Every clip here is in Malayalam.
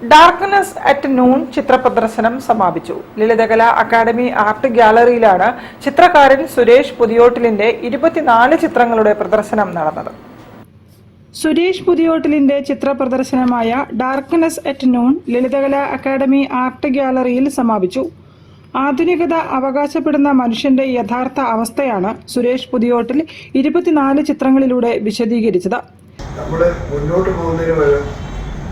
ഡാർക്ക്നെസ് അറ്റ് നൂൺ ചിത്രപ്രദർശനം സമാപിച്ചു. ലളിതകലാ അക്കാദമി ആർട്ട് ഗ്യാലറിയിലാണ് ചിത്രകാരൻ സുരേഷ് പുതിയോട്ടിലിന്റെ 24 ചിത്രങ്ങളുടെ പ്രദർശനം നടന്നത്. സുരേഷ് പുതിയോട്ടിലിന്റെ ചിത്രപ്രദർശനമായ darkness at noon Lalithakala Akademi art ഗ്യാലറിയിൽ സമാപിച്ചു. ആധുനികത അവകാശപ്പെടുന്ന മനുഷ്യന്റെ യഥാർത്ഥ അവസ്ഥയാണ് സുരേഷ് പുതിയോട്ടിൽ 24 ചിത്രങ്ങളിലൂടെ വിശദീകരിച്ചത്. മുന്നോട്ട് പോകുന്നതിന്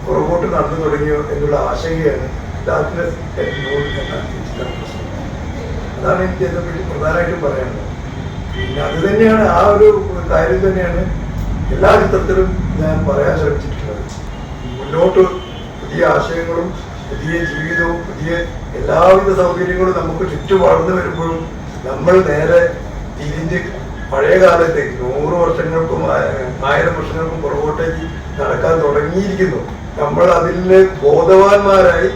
പുറകോട്ട് നടന്നു തുടങ്ങിയോ എന്നുള്ള ആശങ്കയാണ് ഡാർക്ക്നെസ് അറ്റ് നൂൺ എന്ന ചിത്രപ്രദർശനം. അതാണ് എനിക്ക് ഇതിനെപ്പറ്റി പ്രധാനമായിട്ടും പറയാനുള്ളത്. പിന്നെ അത് തന്നെയാണ്, ആ ഒരു കാര്യം തന്നെയാണ് എല്ലാ ചിത്രത്തിലും ഞാൻ പറയാൻ ശ്രമിച്ചിട്ടുള്ളത്. മുന്നോട്ട് പുതിയ ആശയങ്ങളും പുതിയ ജീവിതവും പുതിയ എല്ലാവിധ സൗകര്യങ്ങളും നമുക്ക് ചുറ്റും വളർന്നു വരുമ്പോഴും നമ്മൾ നേരെ തിരിഞ്ഞ് പഴയ കാലത്തേക്ക് 100 വർഷങ്ങൾക്കും 1000 വർഷങ്ങൾക്കും പുറകോട്ടേക്ക് നടക്കാൻ തുടങ്ങിയിരിക്കുന്നു. നമ്മൾ അതിൽ ബോധവാന്മാരായി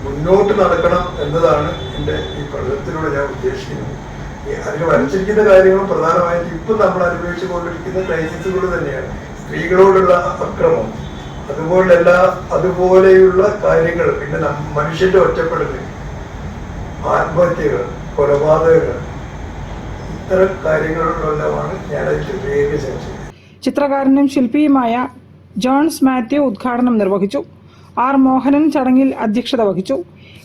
മുന്നോട്ട് നടക്കണം എന്നതാണ് എൻ്റെ ഈ പഠനത്തിലൂടെ ഞാൻ ഉദ്ദേശിക്കുന്നത്. അതിൽ വരച്ചിരിക്കുന്ന കാര്യങ്ങളും പ്രധാനമായിട്ട് ഇപ്പം നമ്മൾ അനുഭവിച്ചു കൊണ്ടിരിക്കുന്ന ക്രൈസിസുകൾ തന്നെയാണ്. സ്ത്രീകളോടുള്ള അക്രമം, അതുപോലെയുള്ള കാര്യങ്ങൾ, പിന്നെ മനുഷ്യന്റെ ഒറ്റപ്പെടൽ, ആത്മഹത്യകൾ, കൊലപാതകങ്ങൾ, ഇത്തരം കാര്യങ്ങളിലെല്ലാമാണ് ഞാനത് ചിത്രീകരിച്ച. ചിത്രകാരനും ശില്പിയുമായ ജോൺസ് മാത്യു ഉദ്ഘാടനം നിർവഹിച്ചു. ആർ മോഹനൻ ചടങ്ങിൽ അധ്യക്ഷത വഹിച്ചു.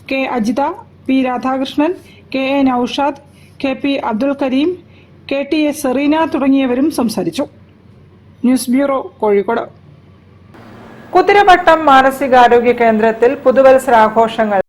K Ajitha, P Radhakrishnan, K A Naushad, K P Abdul Kareem, K T A Sereena തുടങ്ങിയവരും സംസാരിച്ചു. News bureau, Kozhikode. കുതിരവട്ടം മാനസികാരോഗ്യ കേന്ദ്രത്തിൽ പുതുവത്സരാഘോഷങ്ങൾ